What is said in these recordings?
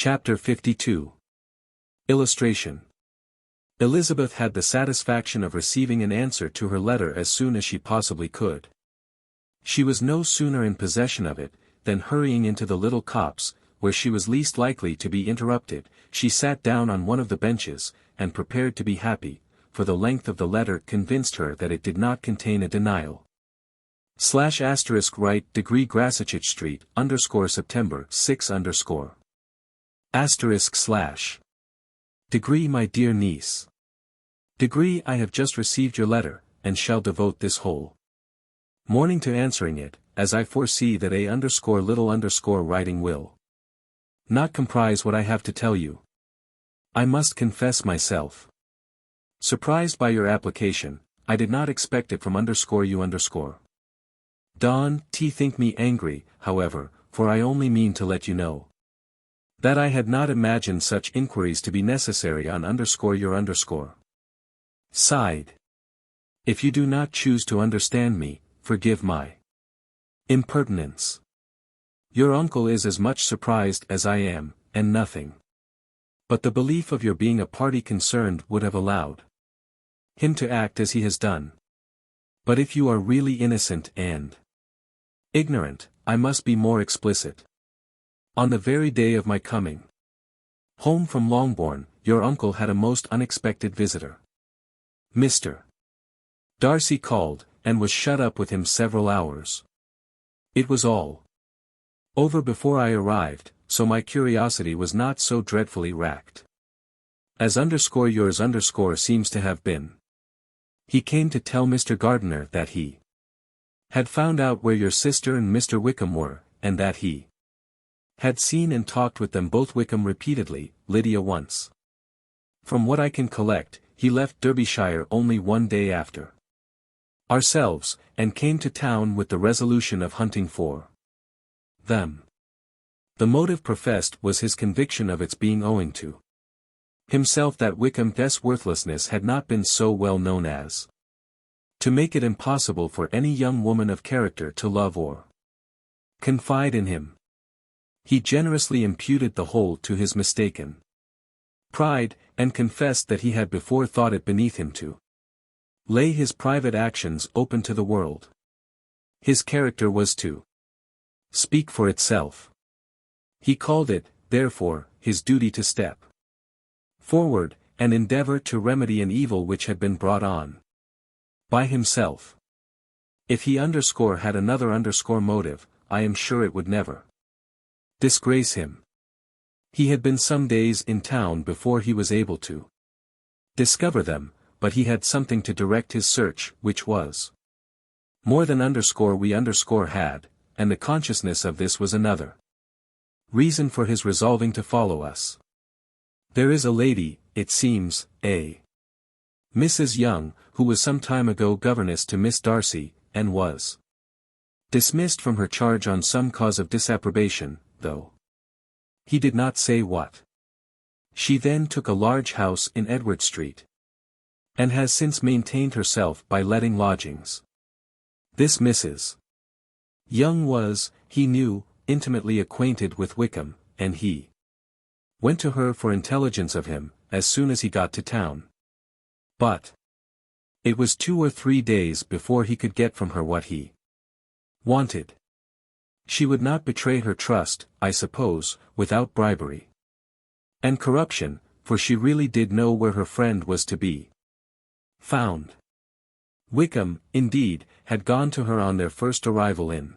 Chapter 52. Illustration. Elizabeth had the satisfaction of receiving an answer to her letter as soon as she possibly could. She was no sooner in possession of it, than hurrying into the little copse, where she was least likely to be interrupted, she sat down on one of the benches, and prepared to be happy, for the length of the letter convinced her that it did not contain a denial. /*right degree Grasachich Street _September 6 _ Degree my dear niece. Degree I have just received your letter, and shall devote this whole morning to answering it, as I foresee that a writing will not comprise what I have to tell you. I must confess myself surprised by your application. I did not expect it from you. Don't think me angry, however, for I only mean to let you know that I had not imagined such inquiries to be necessary on your. Side. If you do not choose to understand me, forgive my impertinence. Your uncle is as much surprised as I am, and nothing but the belief of your being a party concerned would have allowed him to act as he has done. But if you are really innocent and ignorant, I must be more explicit. On the very day of my coming home from Longbourn, your uncle had a most unexpected visitor. Mr. Darcy called, and was shut up with him several hours. It was all over before I arrived, so my curiosity was not so dreadfully racked as yours seems to have been. He came to tell Mr. Gardiner that he had found out where your sister and Mr. Wickham were, and that he had seen and talked with them both, Wickham repeatedly, Lydia once. From what I can collect, he left Derbyshire only one day after ourselves, and came to town with the resolution of hunting for them. The motive professed was his conviction of its being owing to himself that Wickham's worthlessness had not been so well known as to make it impossible for any young woman of character to love or confide in him. He generously imputed the whole to his mistaken pride, and confessed that he had before thought it beneath him to lay his private actions open to the world. His character was to speak for itself. He called it, therefore, his duty to step forward, and endeavor to remedy an evil which had been brought on by himself. If he had another motive, I am sure it would never disgrace him. He had been some days in town before he was able to discover them, but he had something to direct his search, which was more than we had, and the consciousness of this was another reason for his resolving to follow us. There is a lady, it seems, a Mrs. Young, who was some time ago governess to Miss Darcy, and was dismissed from her charge on some cause of disapprobation, though he did not say what. She then took a large house in Edward Street, and has since maintained herself by letting lodgings. This Mrs. Young was, he knew, intimately acquainted with Wickham, and he went to her for intelligence of him, as soon as he got to town. But it was 2 or 3 days before he could get from her what he wanted. She would not betray her trust, I suppose, without bribery and corruption, for she really did know where her friend was to be found. Wickham, indeed, had gone to her on their first arrival in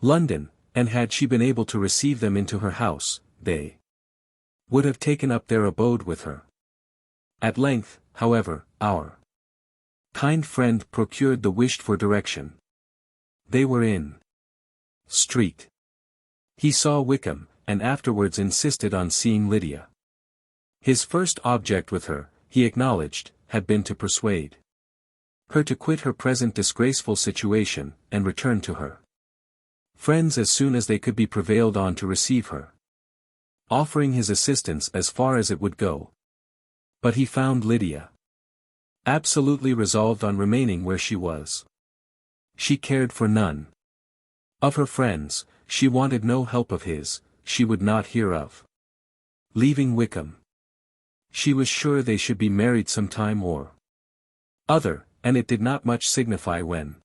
London, and had she been able to receive them into her house, they would have taken up their abode with her. At length, however, our kind friend procured the wished-for direction. They were in Street. He saw Wickham, and afterwards insisted on seeing Lydia. His first object with her, he acknowledged, had been to persuade her to quit her present disgraceful situation, and return to her friends as soon as they could be prevailed on to receive her, offering his assistance as far as it would go. But he found Lydia absolutely resolved on remaining where she was. She cared for none of her friends, she wanted no help of his, she would not hear of Leaving Wickham. She was sure they should be married some time or other, and it did not much signify when.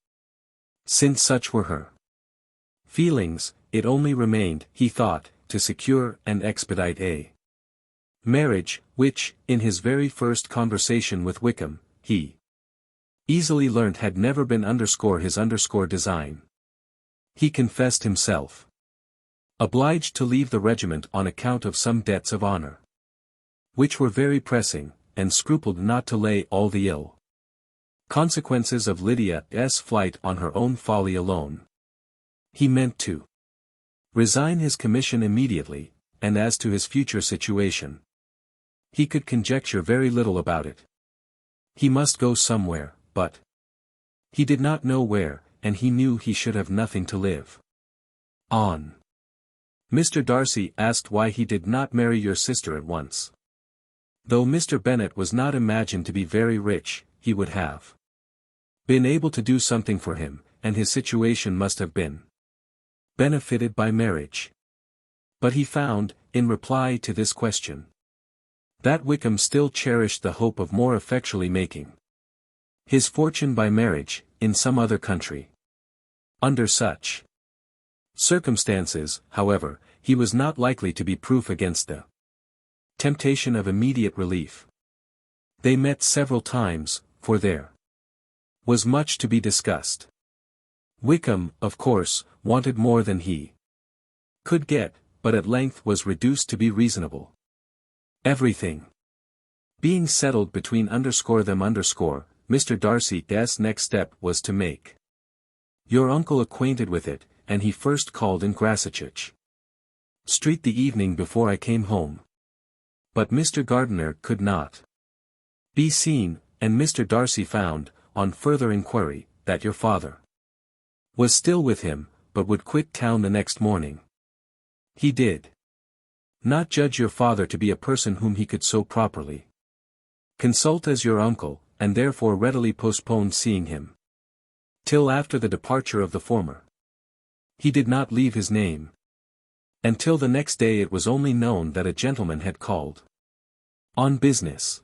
Since such were her feelings, it only remained, he thought, to secure and expedite a marriage, which, in his very first conversation with Wickham, he easily learnt had never been his design. He confessed himself obliged to leave the regiment on account of some debts of honor, which were very pressing, and scrupled not to lay all the ill consequences of Lydia's flight on her own folly alone. He meant to resign his commission immediately, and as to his future situation, he could conjecture very little about it. He must go somewhere, but he did not know where, and he knew he should have nothing to live on. Mr. Darcy asked why he did not marry your sister at once. Though Mr. Bennet was not imagined to be very rich, he would have been able to do something for him, and his situation must have been benefited by marriage. But he found, in reply to this question, that Wickham still cherished the hope of more effectually making his fortune by marriage, in some other country. Under such circumstances, however, he was not likely to be proof against the temptation of immediate relief. They met several times, for there was much to be discussed. Wickham, of course, wanted more than he could get, but at length was reduced to be reasonable. Everything being settled between them, Mr. Darcy's next step was to make your uncle acquainted with it, and he first called in Gracechurch Street the evening before I came home. But Mr. Gardiner could not be seen, and Mr. Darcy found, on further inquiry, that your father was still with him, but would quit town the next morning. He did not judge your father to be a person whom he could so properly consult as your uncle, and therefore readily postponed seeing him till after the departure of the former. He did not leave his name. Until the next day it was only known that a gentleman had called on business.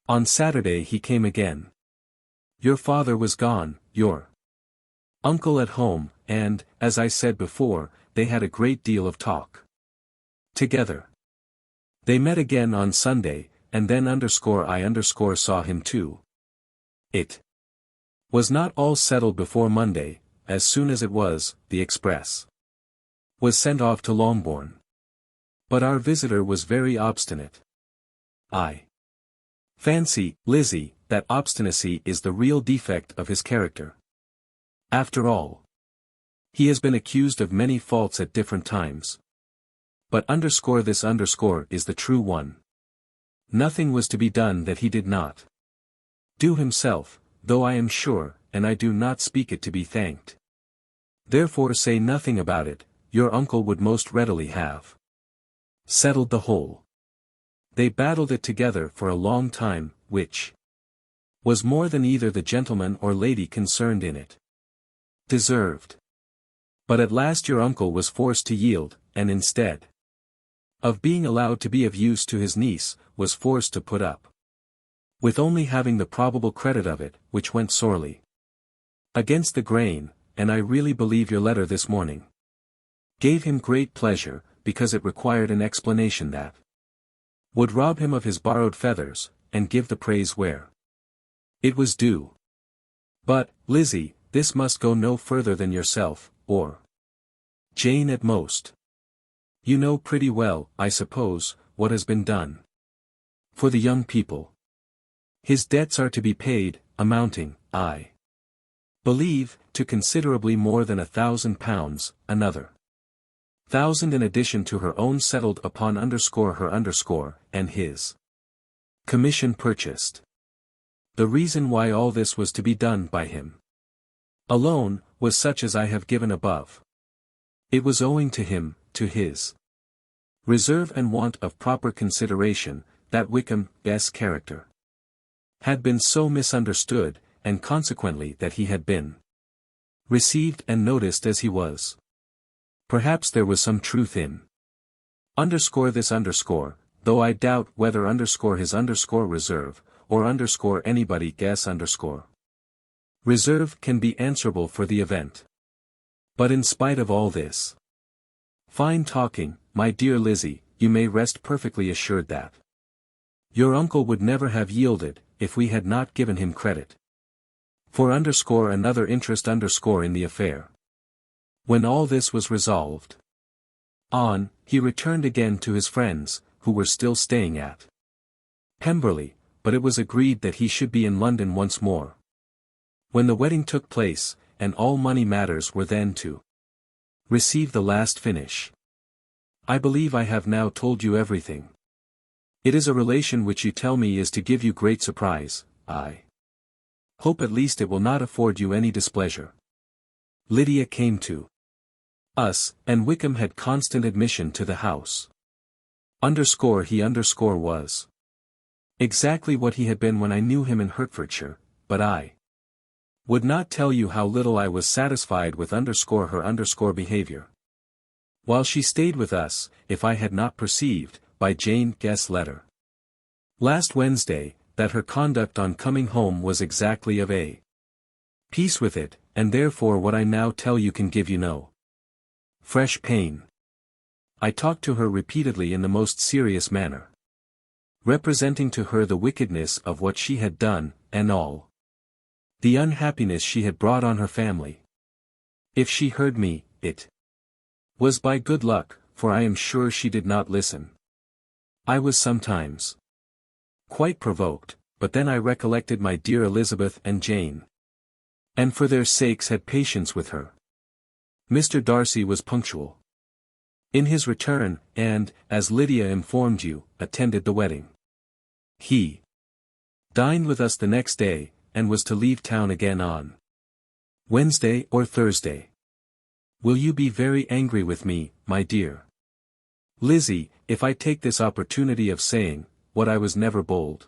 On Saturday he came again. Your father was gone, your uncle at home, and, as I said before, they had a great deal of talk together. They met again on Sunday, and then I saw him too. It was not all settled before Monday. As soon as it was, the express was sent off to Longbourn. But our visitor was very obstinate. I fancy, Lizzie, that obstinacy is the real defect of his character. After all, he has been accused of many faults at different times. But this is the true one. Nothing was to be done that he did not do himself, though I am sure, and I do not speak it to be thanked. Therefore say nothing about it, your uncle would most readily have settled the whole. They battled it together for a long time, which was more than either the gentleman or lady concerned in it deserved. But at last your uncle was forced to yield, and instead of being allowed to be of use to his niece, was forced to put up with only having the probable credit of it, which went sorely against the grain, and I really believe your letter this morning gave him great pleasure, because it required an explanation that would rob him of his borrowed feathers, and give the praise where it was due. But, Lizzie, this must go no further than yourself, or Jane at most. You know pretty well, I suppose, what has been done for the young people. His debts are to be paid, amounting, I believe, to considerably more than £1,000, another 1,000 in addition to her own settled upon her and his commission purchased. The reason why all this was to be done by him alone, was such as I have given above. It was owing to him, to his reserve and want of proper consideration, that Wickham's character had been so misunderstood, and consequently that he had been received and noticed as he was. Perhaps there was some truth in Underscore this underscore, though I doubt whether underscore his underscore reserve, or underscore anybody guess underscore. Reserve can be answerable for the event. But in spite of all this. Fine talking, my dear Lizzie, you may rest perfectly assured that your uncle would never have yielded, if we had not given him credit for underscore another interest underscore in the affair. When all this was resolved on, he returned again to his friends, who were still staying at Pemberley, but it was agreed that he should be in London once more when the wedding took place, and all money matters were then to receive the last finish. I believe I have now told you everything. It is a relation which you tell me is to give you great surprise. I hope at least it will not afford you any displeasure. Lydia came to us, and Wickham had constant admission to the house. Underscore he underscore was exactly what he had been when I knew him in Hertfordshire, but I would not tell you how little I was satisfied with underscore her underscore behavior while she stayed with us, if I had not perceived, by Jane Guest's letter last Wednesday, that her conduct on coming home was exactly of a piece with it, and therefore what I now tell you can give you no fresh pain. I talked to her repeatedly in the most serious manner, representing to her the wickedness of what she had done, and all the unhappiness she had brought on her family. If she heard me, it was by good luck, for I am sure she did not listen. I was sometimes quite provoked, but then I recollected my dear Elizabeth and Jane, and for their sakes had patience with her. Mr. Darcy was punctual in his return, and, as Lydia informed you, attended the wedding. He dined with us the next day, and was to leave town again on Wednesday or Thursday. Will you be very angry with me, my dear Lizzie, if I take this opportunity of saying, what I was never bold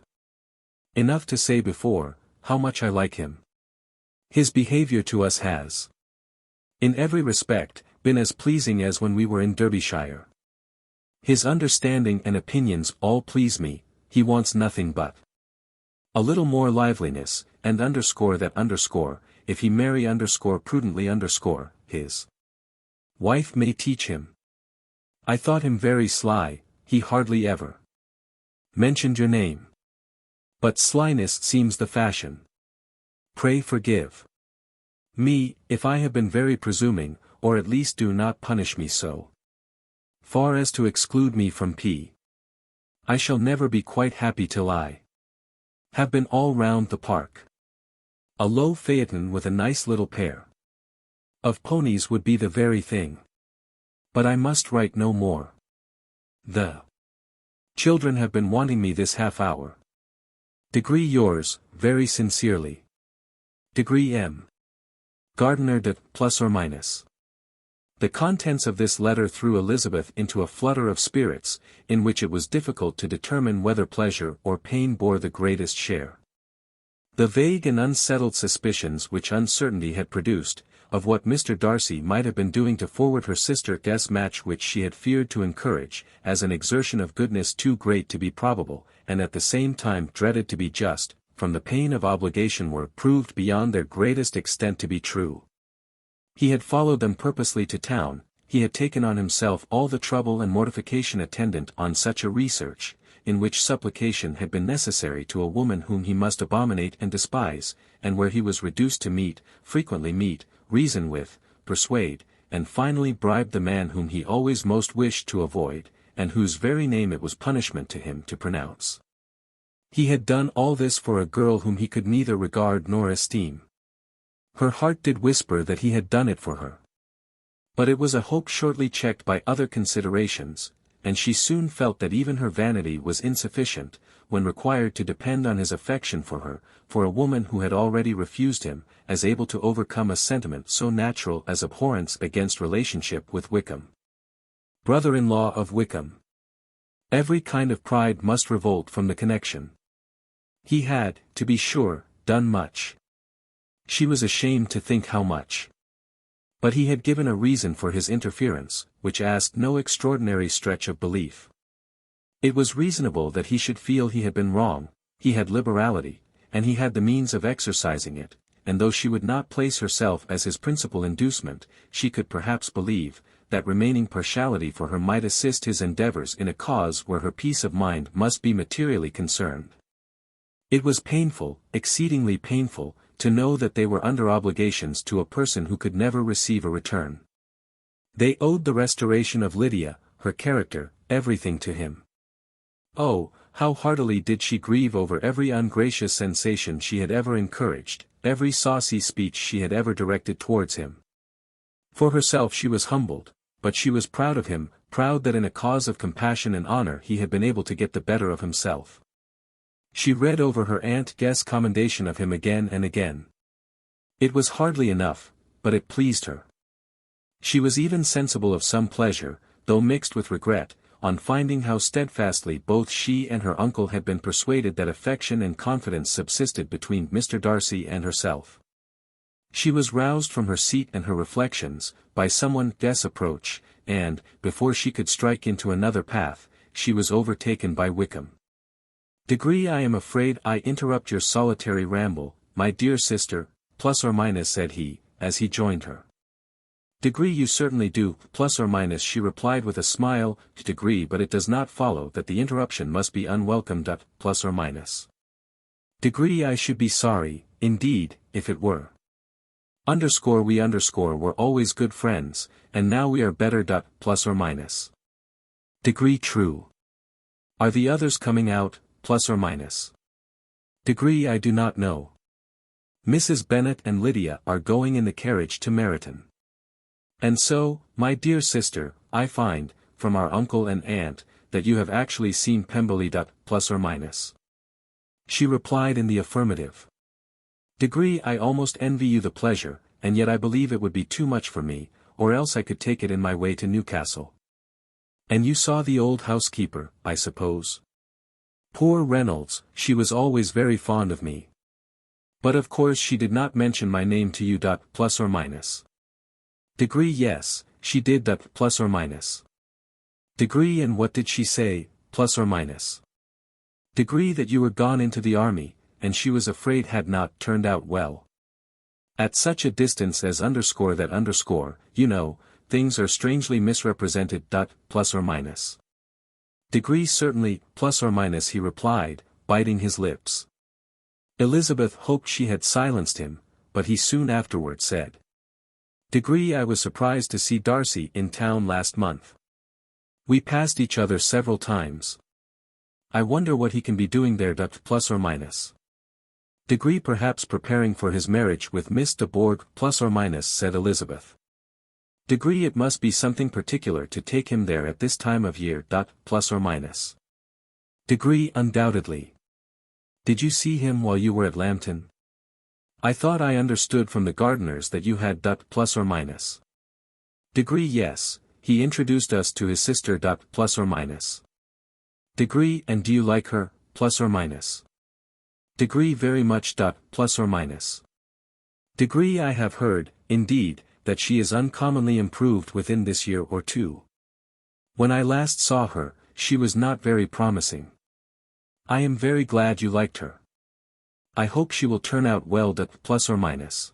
enough to say before, how much I like him? His behavior to us has, in every respect, been as pleasing as when we were in Derbyshire. His understanding and opinions all please me. He wants nothing but a little more liveliness, and underscore that underscore, if he marry underscore prudently underscore, his wife may teach him. I thought him very sly, he hardly ever mentioned your name. But slyness seems the fashion. Pray forgive me, if I have been very presuming, or at least do not punish me so far as to exclude me from P. I shall never be quite happy till I have been all round the park. A low phaeton with a nice little pair of ponies would be the very thing. But I must write no more. The children have been wanting me this half hour. Degree yours, very sincerely. Degree M. Gardiner de plus or minus. The contents of this letter threw Elizabeth into a flutter of spirits, in which it was difficult to determine whether pleasure or pain bore the greatest share. The vague and unsettled suspicions which uncertainty had produced, of what Mr. Darcy might have been doing to forward her sister Guest's match, which she had feared to encourage, as an exertion of goodness too great to be probable, and at the same time dreaded to be just, from the pain of obligation, were proved beyond their greatest extent to be true. He had followed them purposely to town, he had taken on himself all the trouble and mortification attendant on such a research, in which supplication had been necessary to a woman whom he must abominate and despise, and where he was reduced to frequently meet, reason with, persuade, and finally bribe the man whom he always most wished to avoid, and whose very name it was punishment to him to pronounce. He had done all this for a girl whom he could neither regard nor esteem. Her heart did whisper that he had done it for her. But it was a hope shortly checked by other considerations, and she soon felt that even her vanity was insufficient, when required to depend on his affection for her, for a woman who had already refused him, as able to overcome a sentiment so natural as abhorrence against relationship with Wickham. Brother-in-law of Wickham. Every kind of pride must revolt from the connection. He had, to be sure, done much. She was ashamed to think how much. But he had given a reason for his interference, which asked no extraordinary stretch of belief. It was reasonable that he should feel he had been wrong, he had liberality, and he had the means of exercising it, and though she would not place herself as his principal inducement, she could perhaps believe, that remaining partiality for her might assist his endeavors in a cause where her peace of mind must be materially concerned. It was painful, exceedingly painful, to know that they were under obligations to a person who could never receive a return. They owed the restoration of Lydia, her character, everything to him. Oh, how heartily did she grieve over every ungracious sensation she had ever encouraged, every saucy speech she had ever directed towards him. For herself she was humbled, but she was proud of him, proud that in a cause of compassion and honor he had been able to get the better of himself. She read over her Aunt Guess's commendation of him again and again. It was hardly enough, but it pleased her. She was even sensible of some pleasure, though mixed with regret, on finding how steadfastly both she and her uncle had been persuaded that affection and confidence subsisted between Mr. Darcy and herself. She was roused from her seat and her reflections, by someone Guess' approach, and, before she could strike into another path, she was overtaken by Wickham. "Degree, I am afraid I interrupt your solitary ramble, my dear sister, plus or minus," said he, as he joined her. "Degree, you certainly do, plus or minus," she replied with a smile. "Degree, but it does not follow that the interruption must be unwelcome. Plus or minus. Degree, I should be sorry, indeed, if it were. We were always good friends, and now we are better. Plus or minus. Degree, true. Are the others coming out, plus or minus? Degree, I do not know. Mrs. Bennet and Lydia are going in the carriage to Meryton. And so, my dear sister, I find, from our uncle and aunt, that you have actually seen Pemberley. Plus or minus. She replied in the affirmative. Degree, I almost envy you the pleasure, and yet I believe it would be too much for me, or else I could take it in my way to Newcastle. And you saw the old housekeeper, I suppose? Poor Reynolds, she was always very fond of me. But of course she did not mention my name to you. Plus or minus. Degree, yes, she did. Plus or minus. Degree, and what did she say, plus or minus? Degree, that you were gone into the army, and she was afraid had not turned out well. At such a distance as that, you know, things are strangely misrepresented. Plus or minus. Degree, certainly, plus or minus, he replied, biting his lips. Elizabeth hoped she had silenced him, but he soon afterward said. Degree, I was surprised to see Darcy in town last month. We passed each other several times. I wonder what he can be doing there. Plus or minus. Degree, perhaps preparing for his marriage with Miss de Bourgh. Plus or minus, said Elizabeth. Degree, it must be something particular to take him there at this time of year. Plus or minus. Degree, undoubtedly. Did you see him while you were at Lambton? I thought I understood from the gardeners that you had. Plus or minus. Degree, yes, he introduced us to his sister. Plus or minus. Degree, and do you like her? Plus or minus. Degree, very much. Plus or minus. Degree, I have heard, indeed, that she is uncommonly improved within this year or two. When I last saw her, she was not very promising. I am very glad you liked her. I hope she will turn out well. Plus or minus.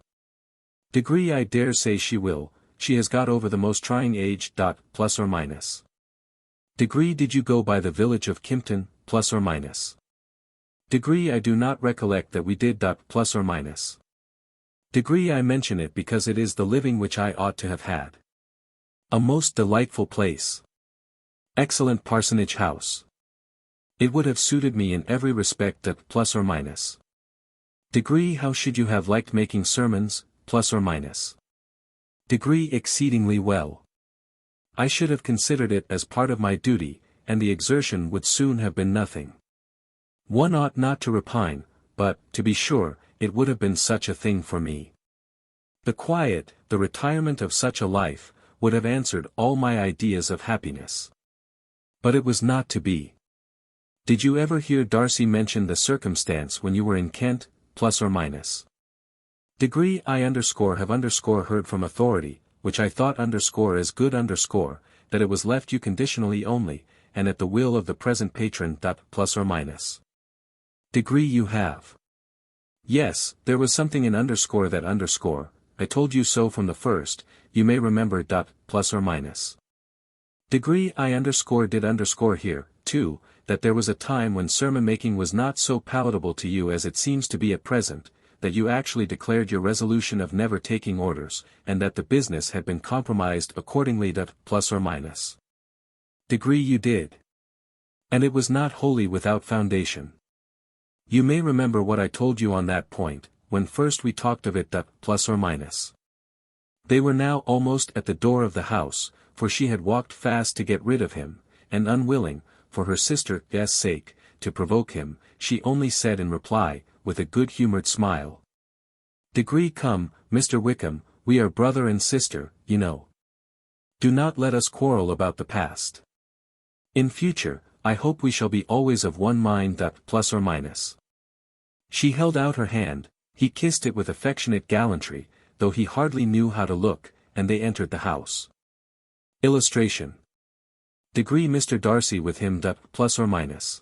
Degree, I dare say she will, she has got over the most trying age. Plus or minus. Degree, did you go by the village of Kimpton? Plus or minus. Degree, I do not recollect that we did. Plus or minus. Degree, I mention it because it is the living which I ought to have had. A most delightful place. Excellent parsonage house. It would have suited me in every respect. Plus or minus. Degree, how should you have liked making sermons? Plus or minus. Degree, exceedingly well. I should have considered it as part of my duty, and the exertion would soon have been nothing. One ought not to repine, but, to be sure, it would have been such a thing for me. The quiet, the retirement of such a life, would have answered all my ideas of happiness. But it was not to be. Did you ever hear Darcy mention the circumstance when you were in Kent? Plus or minus. Degree, I have heard from authority, which I thought underscore as good underscore, that it was left you conditionally only, and at the will of the present patron. Plus or minus. Degree you have. Yes, there was something in underscore that underscore, I told you so from the first, you may remember. Plus or minus. Degree I underscore did underscore here, too, that there was a time when sermon making was not so palatable to you as it seems to be at present, that you actually declared your resolution of never taking orders, and that the business had been compromised accordingly. Plus or minus. Degree you did. And it was not wholly without foundation. You may remember what I told you on that point, when first we talked of it. Plus or minus. They were now almost at the door of the house, for she had walked fast to get rid of him, and unwilling, for her sister's sake, to provoke him, she only said in reply, with a good-humored smile. Degree come, Mr. Wickham, we are brother and sister, you know. Do not let us quarrel about the past. In future, I hope we shall be always of one mind. Plus or minus. She held out her hand, he kissed it with affectionate gallantry, though he hardly knew how to look, and they entered the house. Illustration. Degree Mr. Darcy with him. Plus or minus.